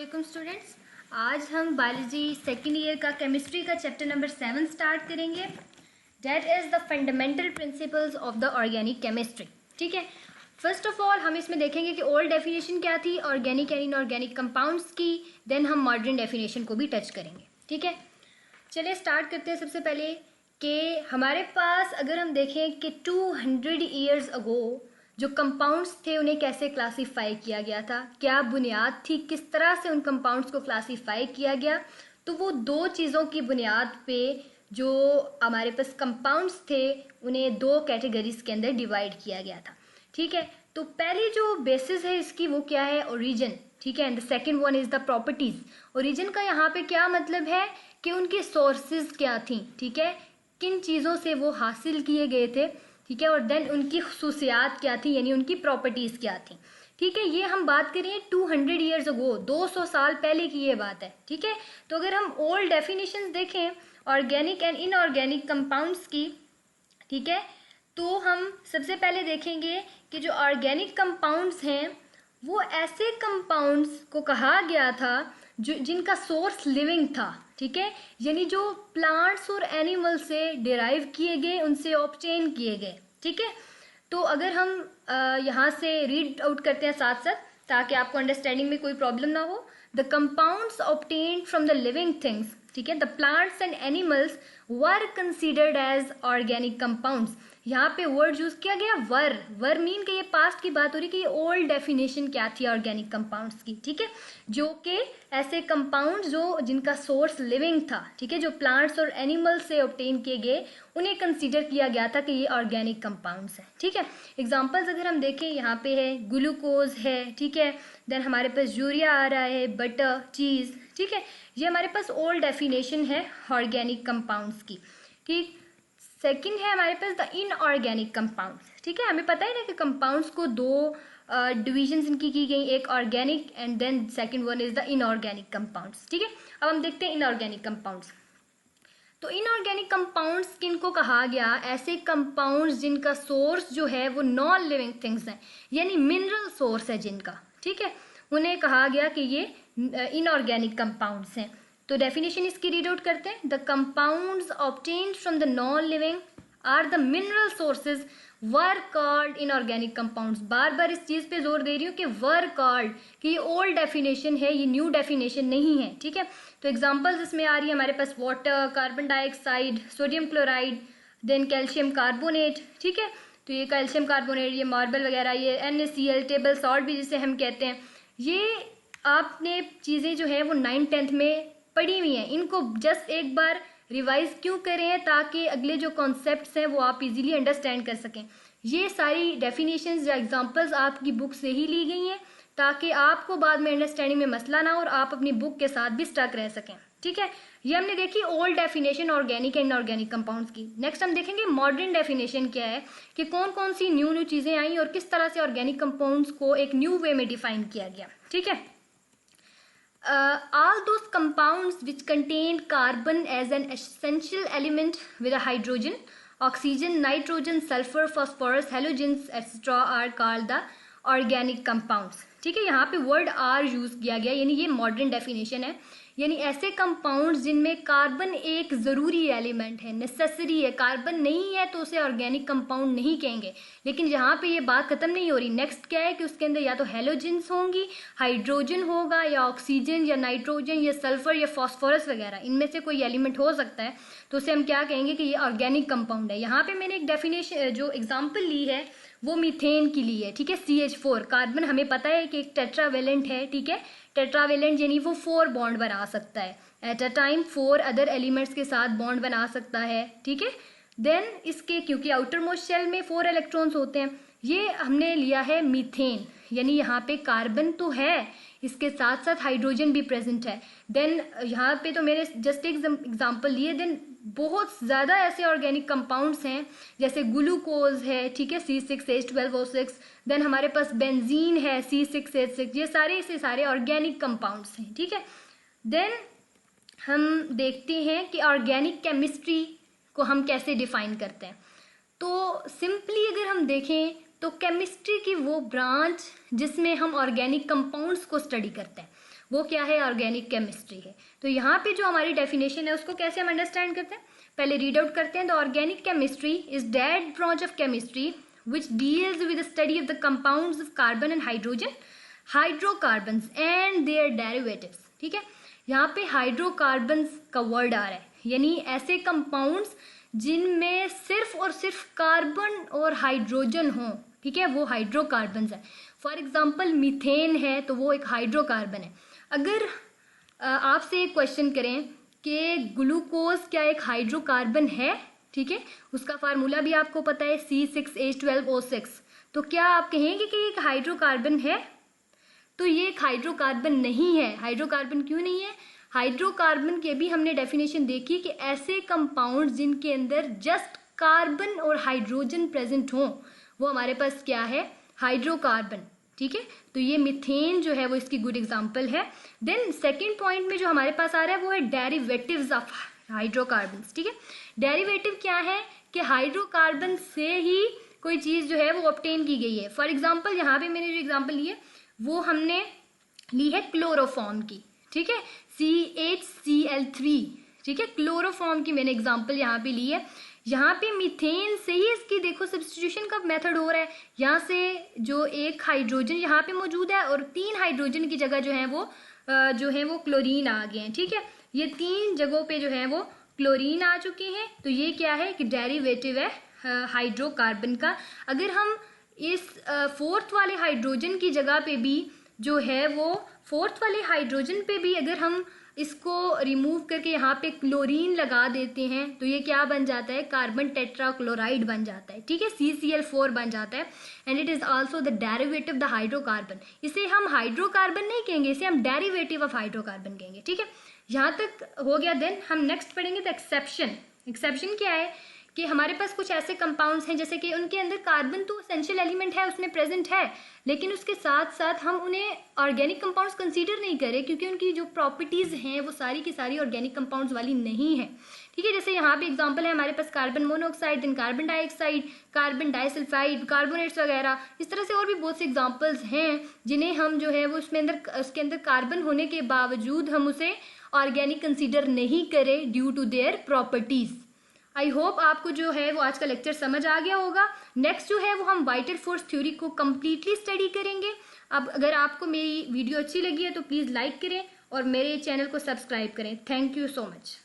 वालेकुम स्टूडेंट्स। आज हम बायोलॉजी सेकेंड ईयर का केमिस्ट्री का चैप्टर नंबर 7 स्टार्ट करेंगे। That is the fundamental principles of the organic chemistry. ठीक है, फर्स्ट ऑफ ऑल हम इसमें देखेंगे कि ओल्ड डेफिनेशन क्या थी ऑर्गेनिक एंड इनऑर्गेनिक कंपाउंड्स की, देन हम मॉडर्न डेफिनेशन को भी टच करेंगे। ठीक है, चलिए स्टार्ट करते हैं। सबसे पहले कि हमारे पास अगर हम देखें कि 200 ईयर्स अगो जो कंपाउंड्स थे उन्हें कैसे क्लासीफाई किया गया था, क्या बुनियाद थी, किस तरह से उन कंपाउंड्स को क्लासीफाई किया गया, तो वो दो चीज़ों की बुनियाद पे जो हमारे पास कंपाउंड्स थे उन्हें दो कैटेगरीज के अंदर डिवाइड किया गया था। ठीक है, तो पहली जो बेसिस है इसकी वो क्या है, ओरिजिन। ठीक है, and the second one is the properties. Origin का यहाँ पे क्या मतलब है कि उनकी सोर्सेज क्या थी, ठीक है, किन चीज़ों से वो हासिल किए गए थे, ठीक है, और देन उनकी खसूसियात क्या थी, यानी उनकी प्रॉपर्टीज क्या थी। ठीक है, ये हम बात करें 200 ईयर्स अगो, 200 साल पहले की ये बात है। ठीक है, तो अगर हम ओल्ड डेफिनेशंस देखें ऑर्गेनिक एंड इनऑर्गेनिक कंपाउंड्स की, ठीक है, तो हम सबसे पहले देखेंगे कि जो ऑर्गेनिक कंपाउंड्स हैं वो ऐसे कंपाउंड्स को कहा गया था जो जिनका सोर्स लिविंग था। ठीक है, यानी जो प्लांट्स और एनिमल से डिराइव किए गए, उनसे ऑब्टेन किए गए। ठीक है, तो अगर हम यहाँ से रीड आउट करते हैं साथ साथ ताकि आपको अंडरस्टैंडिंग में कोई प्रॉब्लम ना हो। The compounds obtained from the living things, ठीक है, the plants and animals were considered as organic compounds. यहाँ पे वर्ड यूज किया गया वर मीन कि ये पास्ट की बात हो रही कि ये ओल्ड डेफिनेशन क्या थी ऑर्गेनिक कंपाउंड्स की। ठीक है, जो कि ऐसे कंपाउंड जो जिनका सोर्स लिविंग था, ठीक है, जो प्लांट्स और एनिमल्स से ऑब्टेन किए गए, उन्हें कंसीडर किया गया था कि ये ऑर्गेनिक कंपाउंड्स हैं। ठीक है, एग्जांपल्स अगर हम देखें यहाँ पे है ग्लूकोज है, ठीक है, देन हमारे पास यूरिया आ रहा है, बटर, चीज़। ठीक है, ये हमारे पास ओल्ड डेफिनेशन है ऑर्गेनिक कंपाउंड्स की। ठीक, सेकंड है हमारे पास द इनऑर्गेनिक कंपाउंड्स। ठीक है, हमें पता है ना कि कंपाउंड्स को दो डिविजन्स इनकी की गई, एक organic and then second one is the inorganic compounds. ठीक है, अब हम देखते हैं इनऑर्गेनिक कंपाउंड्स। तो इनऑर्गेनिक कंपाउंड्स किनको कहा गया, ऐसे कंपाउंड्स जिनका सोर्स जो है वो नॉन लिविंग थिंग्स है, यानी मिनरल सोर्स है जिनका। ठीक है, उन्हें कहा गया कि ये इनऑर्गेनिक कंपाउंड्स हैं। तो डेफिनेशन इसकी रीड आउट करते हैं। The compounds obtained from the non living are the mineral sources were called inorganic compounds. बार बार इस चीज पे जोर दे रही हूँ कि वर कॉल्ड, कि ये ओल्ड डेफिनेशन है, ये न्यू डेफिनेशन नहीं है। ठीक है, तो एग्जांपल्स इसमें आ रही है हमारे पास water, carbon dioxide, sodium chloride, then calcium carbonate. ठीक है, तो ये कैल्शियम कार्बोनेट, ये मार्बल वगैरह, ये NaCl, टेबल सॉल्ट भी जिसे हम कहते हैं, ये आपने चीज़ें जो है वो 9th-10th में पढ़ी हुई हैं। इनको जस्ट एक बार रिवाइज क्यों करें, ताकि अगले जो कॉन्सेप्ट्स हैं वो आप इजीली अंडरस्टैंड कर सकें। ये सारी डेफिनेशंस या एग्जांपल्स आपकी बुक से ही ली गई हैं ताकि आपको बाद में अंडरस्टैंडिंग में मसला ना हो और आप अपनी बुक के साथ भी स्टक रह सकें। ठीक है, ये हमने देखी old definition organic and inorganic compounds की। नेक्स्ट हम देखेंगे मॉडर्न डेफिनेशन क्या है, कि कौन कौन सी न्यू चीज़ें आई और किस तरह से ऑर्गेनिक कंपाउंड्स को एक न्यू वे में डिफाइन किया गया। ठीक है, all those compounds which contain carbon as an essential element with a hydrogen, oxygen, nitrogen, sulfur, phosphorus, halogens etc. are called the organic compounds. ठीक है, यहाँ पे वर्ड आर यूज किया गया, यानी ये मॉडर्न डेफिनेशन है, यानी ऐसे कंपाउंड्स जिनमें कार्बन एक ज़रूरी एलिमेंट है, नेसेसरी है, कार्बन नहीं है तो उसे ऑर्गेनिक कंपाउंड नहीं कहेंगे। लेकिन यहाँ पे ये बात खत्म नहीं हो रही, नेक्स्ट क्या है कि उसके अंदर या तो हेलोजेंस होंगी, हाइड्रोजन होगा, या ऑक्सीजन या नाइट्रोजन या सल्फर या फॉस्फोरस वगैरह, इनमें से कोई एलिमेंट हो सकता है, तो उसे हम क्या कहेंगे कि ये ऑर्गेनिक कंपाउंड है। यहाँ पे मैंने एक डेफिनेशन जो एग्जाम्पल ली है वो मीथेन की ली है। ठीक है, CH4 कार्बन हमें पता है कि एक टेट्रावेलेंट है। ठीक है, टेट्रावेलेंट यानी वो 4 बॉन्ड बना सकता है at a time, 4 other elements के साथ बॉन्ड बना सकता है। ठीक है, देन इसके क्योंकि आउटर मोस्ट शेल में 4 इलेक्ट्रॉन्स होते हैं, ये हमने लिया है मीथेन, यानी यहाँ पे कार्बन तो है, इसके साथ साथ हाइड्रोजन भी प्रेजेंट है। देन यहाँ पे तो मेरे जस्ट एक एग्जाम्पल लिए, देन बहुत ज़्यादा ऐसे ऑर्गेनिक कंपाउंड्स हैं जैसे ग्लूकोज है, ठीक है, C6H12O6, देन हमारे पास बेंजीन है C6H6, ये सारे से सारे ऑर्गेनिक कंपाउंड्स हैं। ठीक है, देन हम देखते हैं कि ऑर्गेनिक केमिस्ट्री को हम कैसे डिफाइन करते हैं। तो सिंपली अगर हम देखें तो केमिस्ट्री की वो ब्रांच जिसमें हम ऑर्गेनिक कंपाउंड्स को स्टडी करते हैं, वो क्या है, ऑर्गेनिक केमिस्ट्री है। तो यहाँ पे जो हमारी डेफिनेशन है उसको कैसे हम अंडरस्टैंड करते हैं, पहले रीड आउट करते हैं। The organic chemistry is that branch of chemistry which deals with the study of the compounds of carbon and hydrogen, hydrocarbons and their derivatives। ठीक है, यहाँ पे हाइड्रोकार्बन्स का वर्ड आ रहा है, यानी ऐसे कंपाउंड्स जिनमें सिर्फ और सिर्फ कार्बन और हाइड्रोजन हो। ठीक है, वो हाइड्रोकार्बन्स है। फॉर एग्जांपल मीथेन है तो वो एक हाइड्रोकार्बन है। अगर आपसे एक क्वेश्चन करें कि ग्लूकोज क्या एक हाइड्रोकार्बन है, ठीक है, उसका फार्मूला भी आपको पता है C6H12O6, तो क्या आप कहेंगे कि एक हाइड्रोकार्बन है? तो ये एक हाइड्रोकार्बन नहीं है। हाइड्रोकार्बन क्यों नहीं है? हाइड्रोकार्बन की भी हमने डेफिनेशन देखी कि ऐसे कंपाउंड जिनके अंदर जस्ट कार्बन और हाइड्रोजन प्रेजेंट हो वो हमारे पास क्या है, हाइड्रोकार्बन। ठीक है, तो ये मीथेन जो है वो इसकी गुड एग्जांपल है। देन सेकंड पॉइंट में जो हमारे पास आ रहा है वो है डेरिवेटिव्स ऑफ हाइड्रोकार्बन्स। ठीक है, डेरिवेटिव क्या है कि हाइड्रोकार्बन से ही कोई चीज जो है वो ऑब्टेन की गई है। फॉर एग्जांपल यहाँ पे मैंने जो एग्जांपल ली है वो हमने ली है क्लोरोफॉर्म की। ठीक है, CHCl3। ठीक है, क्लोरोफॉर्म की मैंने एग्जांपल यहाँ पे ली है। यहाँ पे मीथेन से ही इसकी देखो सब्स्टिट्यूशन का मेथड हो रहा है। यहाँ से जो एक हाइड्रोजन यहाँ पे मौजूद है और 3 हाइड्रोजन की जगह जो है वो क्लोरीन आ गए हैं। ठीक है, ये 3 जगहों पे जो है वो क्लोरीन आ चुके हैं। तो ये क्या है कि डेरिवेटिव है हाइड्रोकार्बन का। अगर हम इस 4th वाले हाइड्रोजन की जगह पे भी जो है वो 4th वाले हाइड्रोजन पे भी अगर हम इसको रिमूव करके यहाँ पे क्लोरीन लगा देते हैं तो ये क्या बन जाता है, कार्बन टेट्राक्लोराइड बन जाता है। ठीक है, CCl4 बन जाता है and it is also the derivative the hydrocarbon. इसे हम हाइड्रोकार्बन नहीं कहेंगे, इसे हम डेरिवेटिव ऑफ हाइड्रोकार्बन कहेंगे। ठीक है, यहाँ तक हो गया। देन हम नेक्स्ट पढ़ेंगे द एक्सेप्शन। एक्सेप्शन क्या है कि हमारे पास कुछ ऐसे कंपाउंड्स हैं जैसे कि उनके अंदर कार्बन तो एसेंशियल एलिमेंट है, उसमें प्रेजेंट है, लेकिन उसके साथ साथ हम उन्हें ऑर्गेनिक कंपाउंड्स कंसीडर नहीं करें क्योंकि उनकी जो प्रॉपर्टीज हैं वो सारी की सारी ऑर्गेनिक कंपाउंड्स वाली नहीं है। ठीक है, जैसे यहाँ पे एग्जांपल है हमारे पास carbon monoxide, then carbon dioxide, carbon disulphide, carbonates वगैरह, इस तरह से और भी बहुत से एग्जाम्पल्स हैं जिन्हें हम जो है वो उसके अंदर कार्बन होने के बावजूद हम उसे ऑर्गेनिक कंसीडर नहीं करें due to their properties. I hope आपको जो है वो आज का लेक्चर समझ आ गया होगा। नेक्स्ट जो है वो हम वाइटल फोर्स थ्योरी को कम्प्लीटली स्टडी करेंगे। अब अगर आपको मेरी वीडियो अच्छी लगी है तो प्लीज़ लाइक करें और मेरे चैनल को सब्सक्राइब करें। Thank you so much.